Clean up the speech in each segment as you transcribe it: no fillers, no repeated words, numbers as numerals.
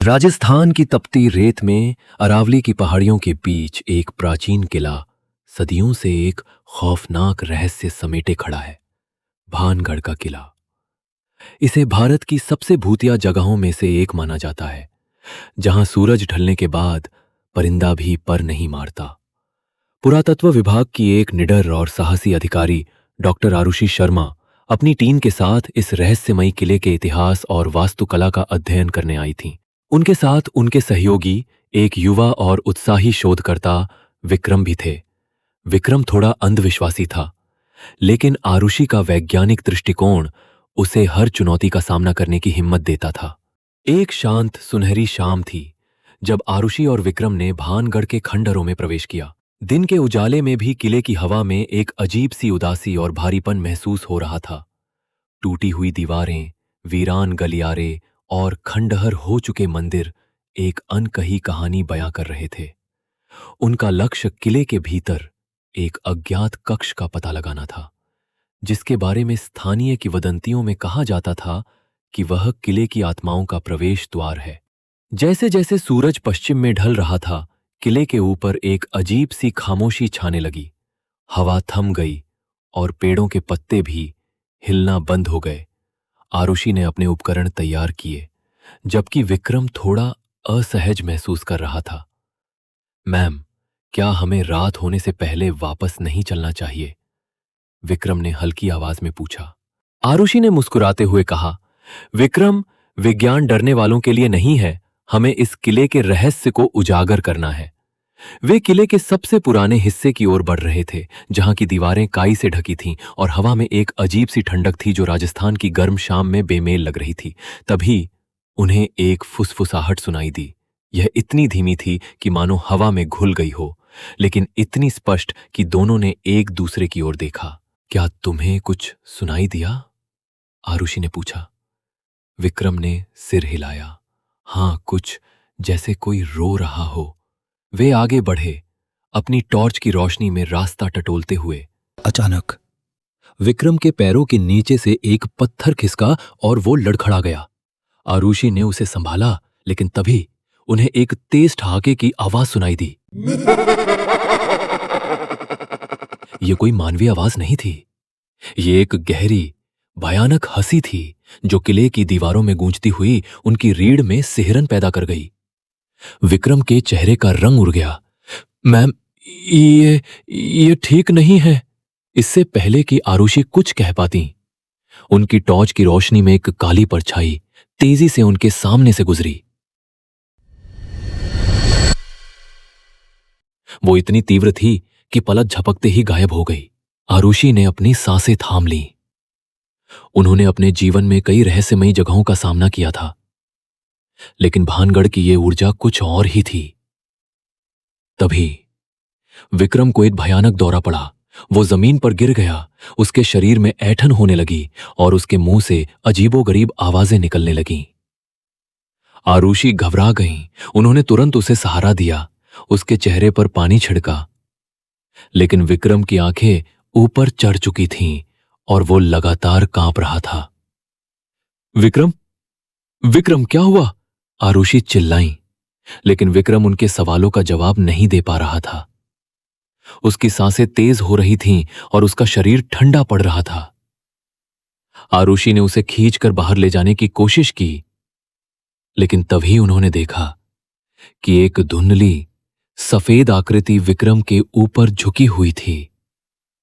राजस्थान की तपती रेत में अरावली की पहाड़ियों के बीच एक प्राचीन किला सदियों से एक खौफनाक रहस्य समेटे खड़ा है। भानगढ़ का किला। इसे भारत की सबसे भूतिया जगहों में से एक माना जाता है, जहां सूरज ढलने के बाद परिंदा भी पर नहीं मारता। पुरातत्व विभाग की एक निडर और साहसी अधिकारी डॉक्टर आरुषि शर्मा अपनी टीम के साथ इस रहस्यमयी किले के इतिहास और वास्तुकला का अध्ययन करने आई थीं। उनके साथ उनके सहयोगी एक युवा और उत्साही शोधकर्ता विक्रम भी थे। विक्रम थोड़ा अंधविश्वासी था, लेकिन आरुषि का वैज्ञानिक दृष्टिकोण उसे हर चुनौती का सामना करने की हिम्मत देता था। एक शांत सुनहरी शाम थी जब आरुषि और विक्रम ने भानगढ़ के खंडहरों में प्रवेश किया। दिन के उजाले में भी किले की हवा में एक अजीब सी उदासी और भारीपन महसूस हो रहा था। टूटी हुई दीवारें, वीरान गलियारे और खंडहर हो चुके मंदिर एक अनकही कहानी बयां कर रहे थे। उनका लक्ष्य किले के भीतर एक अज्ञात कक्ष का पता लगाना था, जिसके बारे में स्थानीय किंवदंतियों में कहा जाता था कि वह किले की आत्माओं का प्रवेश द्वार है। जैसे जैसे सूरज पश्चिम में ढल रहा था, किले के ऊपर एक अजीब सी खामोशी छाने लगी। हवा थम गई और पेड़ों के पत्ते भी हिलना बंद हो गए। आरुषि ने अपने उपकरण तैयार किए, जबकि विक्रम थोड़ा असहज महसूस कर रहा था। मैम, क्या हमें रात होने से पहले वापस नहीं चलना चाहिए? विक्रम ने हल्की आवाज में पूछा। आरुषि ने मुस्कुराते हुए कहा, विक्रम, विज्ञान डरने वालों के लिए नहीं है। हमें इस किले के रहस्य को उजागर करना है। वे किले के सबसे पुराने हिस्से की ओर बढ़ रहे थे, जहां की दीवारें काई से ढकी थीं और हवा में एक अजीब सी ठंडक थी जो राजस्थान की गर्म शाम में बेमेल लग रही थी। तभी उन्हें एक फुसफुसाहट सुनाई दी। यह इतनी धीमी थी कि मानो हवा में घुल गई हो, लेकिन इतनी स्पष्ट कि दोनों ने एक दूसरे की ओर देखा। क्या तुम्हें कुछ सुनाई दिया? आरुषि ने पूछा। विक्रम ने सिर हिलाया। हां, कुछ, जैसे कोई रो रहा हो। वे आगे बढ़े, अपनी टॉर्च की रोशनी में रास्ता टटोलते हुए। अचानक विक्रम के पैरों के नीचे से एक पत्थर खिसका और वो लड़खड़ा गया। आरुषि ने उसे संभाला, लेकिन तभी उन्हें एक तेज ठहाके की आवाज सुनाई दी। ये कोई मानवीय आवाज नहीं थी। ये एक गहरी, भयानक हंसी थी जो किले की दीवारों में गूंजती हुई उनकी रीढ़ में सिहरन पैदा कर गई। विक्रम के चेहरे का रंग उड़ गया। मैम, ये ठीक नहीं है। इससे पहले कि आरुषि कुछ कह पाती, उनकी टॉर्च की रोशनी में एक काली परछाई तेजी से उनके सामने से गुजरी। वो इतनी तीव्र थी कि पलक झपकते ही गायब हो गई। आरुषि ने अपनी सांसें थाम ली। उन्होंने अपने जीवन में कई रहस्यमयी जगहों का सामना किया था, लेकिन भानगढ़ की ये ऊर्जा कुछ और ही थी। तभी विक्रम को एक भयानक दौरा पड़ा। वो जमीन पर गिर गया, उसके शरीर में ऐंठन होने लगी और उसके मुंह से अजीबोगरीब आवाजें निकलने लगीं। आरुषि घबरा गईं। उन्होंने तुरंत उसे सहारा दिया, उसके चेहरे पर पानी छिड़का, लेकिन विक्रम की आंखें ऊपर चढ़ चुकी थीं और वो लगातार कांप रहा था। विक्रम, विक्रम, क्या हुआ? आरुषि चिल्लाईं, लेकिन विक्रम उनके सवालों का जवाब नहीं दे पा रहा था। उसकी सांसें तेज हो रही थीं और उसका शरीर ठंडा पड़ रहा था। आरुषि ने उसे खींचकर बाहर ले जाने की कोशिश की, लेकिन तभी उन्होंने देखा कि एक धुंधली, सफेद आकृति विक्रम के ऊपर झुकी हुई थी।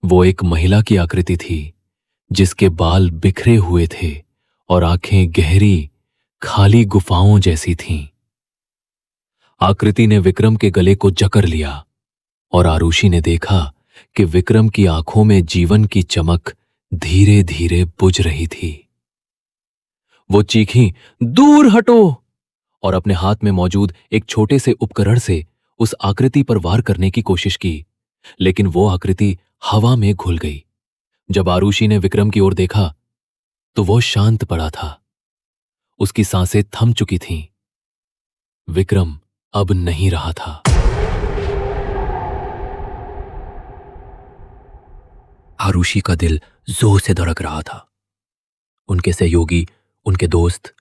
वो एक महिला की आकृति थी, जिसके बाल बिखरे हुए थे और आंखें गहरी, खाली गुफाओं जैसी थीं। आकृति ने विक्रम के गले को जकड़ लिया और आरुषि ने देखा कि विक्रम की आंखों में जीवन की चमक धीरे धीरे बुझ रही थी। वो चीखीं, दूर हटो, और अपने हाथ में मौजूद एक छोटे से उपकरण से उस आकृति पर वार करने की कोशिश की, लेकिन वो आकृति हवा में घुल गई। जब आरुषि ने विक्रम की ओर देखा तो वो शांत पड़ा था। उसकी सांसें थम चुकी थीं। विक्रम अब नहीं रहा था। आरुषि का दिल जोर से धड़क रहा था। उनके सहयोगी, उनके दोस्त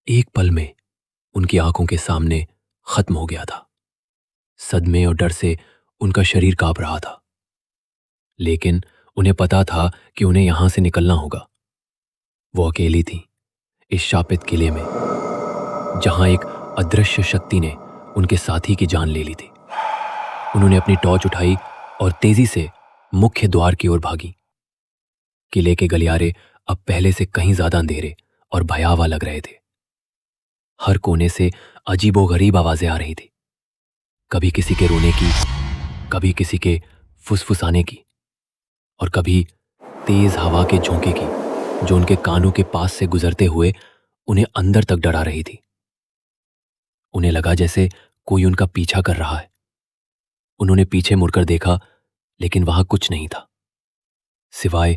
एक पल में उनकी आंखों के सामने खत्म हो गया था। सदमे और डर से उनका शरीर कांप रहा था, लेकिन उन्हें पता था कि उन्हें यहां से निकलना होगा। वो अकेली थी इस शापित किले में, जहां एक अदृश्य शक्ति ने उनके साथी की जान ले ली थी। उन्होंने अपनी टॉर्च उठाई और तेजी से मुख्य द्वार की ओर भागी। किले के गलियारे अब पहले से कहीं ज्यादा अंधेरे और भयावह लग रहे थे। हर कोने से अजीबोगरीब आवाजें आ रही थी, कभी किसी के रोने की, कभी किसी के फुसफुसाने की, और कभी तेज हवा के झोंके की जो उनके कानों के पास से गुजरते हुए उन्हें अंदर तक डरा रही थी। उन्हें लगा जैसे कोई उनका पीछा कर रहा है। उन्होंने पीछे मुड़कर देखा, लेकिन वहां कुछ नहीं था सिवाय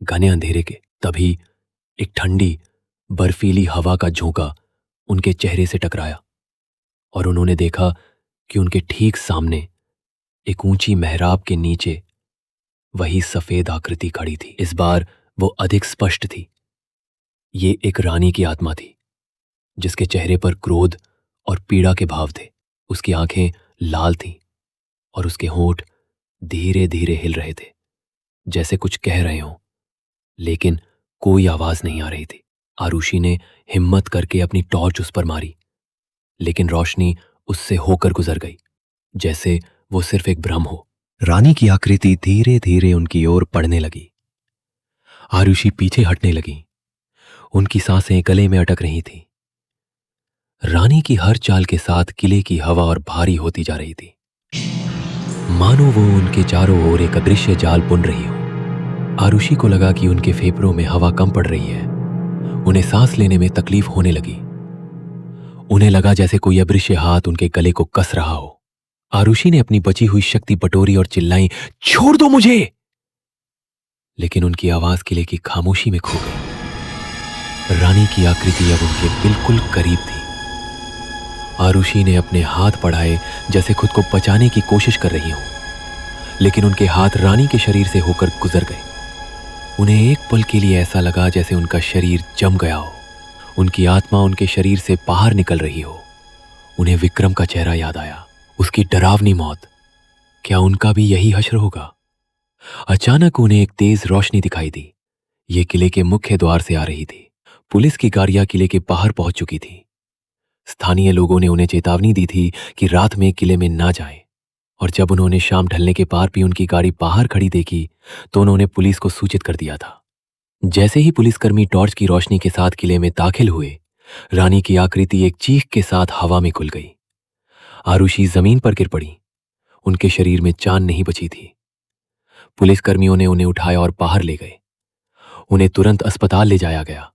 घने अंधेरे के। तभी एक ठंडी बर्फीली हवा का झोंका उनके चेहरे से टकराया और उन्होंने देखा कि उनके ठीक सामने एक ऊंची मेहराब के नीचे वही सफेद आकृति खड़ी थी। इस बार वो अधिक स्पष्ट थी। ये एक रानी की आत्मा थी, जिसके चेहरे पर क्रोध और पीड़ा के भाव थे। उसकी आंखें लाल थीं और उसके होंठ धीरे धीरे हिल रहे थे, जैसे कुछ कह रहे हों, लेकिन कोई आवाज नहीं आ रही थी। आरुषि ने हिम्मत करके अपनी टॉर्च उस पर मारी, लेकिन रोशनी उससे होकर गुजर गई, जैसे वो सिर्फ एक भ्रम हो। रानी की आकृति धीरे धीरे उनकी ओर बढ़ने लगी। आरुषि पीछे हटने लगी। उनकी सांसें गले में अटक रही थीं। रानी की हर चाल के साथ किले की हवा और भारी होती जा रही थी, मानो वो उनके चारों ओर एक अदृश्य जाल बुन रही हो। आरुषि को लगा कि उनके फेफड़ों में हवा कम पड़ रही है। उन्हें सांस लेने में तकलीफ होने लगी। उन्हें लगा जैसे कोई अदृश्य हाथ उनके गले को कस रहा हो। आरुषि ने अपनी बची हुई शक्ति बटोरी और चिल्लाई, छोड़ दो मुझे! लेकिन उनकी आवाज किले की खामोशी में खो गई। रानी की आकृति अब उनके बिल्कुल करीब थी। आरुषि ने अपने हाथ बढ़ाए जैसे खुद को बचाने की कोशिश कर रही हो, लेकिन उनके हाथ रानी के शरीर से होकर गुजर गए। उन्हें एक पल के लिए ऐसा लगा जैसे उनका शरीर जम गया हो, उनकी आत्मा उनके शरीर से बाहर निकल रही हो। उन्हें विक्रम का चेहरा याद आया, उसकी डरावनी मौत। क्या उनका भी यही हश्र होगा? अचानक उन्हें एक तेज रोशनी दिखाई दी। ये किले के मुख्य द्वार से आ रही थी। पुलिस की गाड़ियां किले के बाहर पहुंच चुकी थी। स्थानीय लोगों ने उन्हें चेतावनी दी थी कि रात में किले में ना जाएं, और जब उन्होंने शाम ढलने के पार भी उनकी गाड़ी बाहर खड़ी देखी तो उन्होंने पुलिस को सूचित कर दिया था। जैसे ही पुलिसकर्मी टॉर्च की रोशनी के साथ किले में दाखिल हुए, रानी की आकृति एक चीख के साथ हवा में खुल गई। आरुषि जमीन पर गिर पड़ी। उनके शरीर में जान नहीं बची थी। पुलिसकर्मियों ने उन्हें उठाया और बाहर ले गए। उन्हें तुरंत अस्पताल ले जाया गया,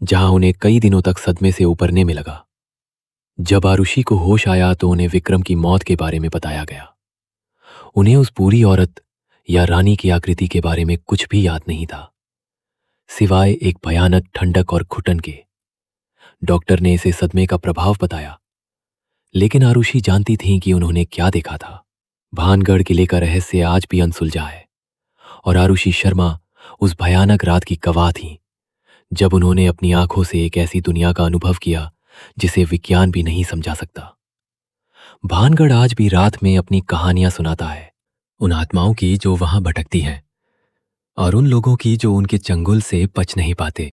जहां उन्हें कई दिनों तक सदमे से उबरने में लगा। जब आरुषि को होश आया तो उन्हें विक्रम की मौत के बारे में बताया गया। उन्हें उस पूरी औरत या रानी की आकृति के बारे में कुछ भी याद नहीं था, सिवाय एक भयानक ठंडक और घुटन के। डॉक्टर ने इसे सदमे का प्रभाव बताया, लेकिन आरुषि जानती थी कि उन्होंने क्या देखा था। भानगढ़ किले का रहस्य आज भी अनसुलझा है, और आरुषि शर्मा उस भयानक रात की गवाह थी, जब उन्होंने अपनी आंखों से एक ऐसी दुनिया का अनुभव किया जिसे विज्ञान भी नहीं समझा सकता। भानगढ़ आज भी रात में अपनी कहानियां सुनाता है, उन आत्माओं की जो वहां भटकती हैं, और उन लोगों की जो उनके चंगुल से बच नहीं पाते।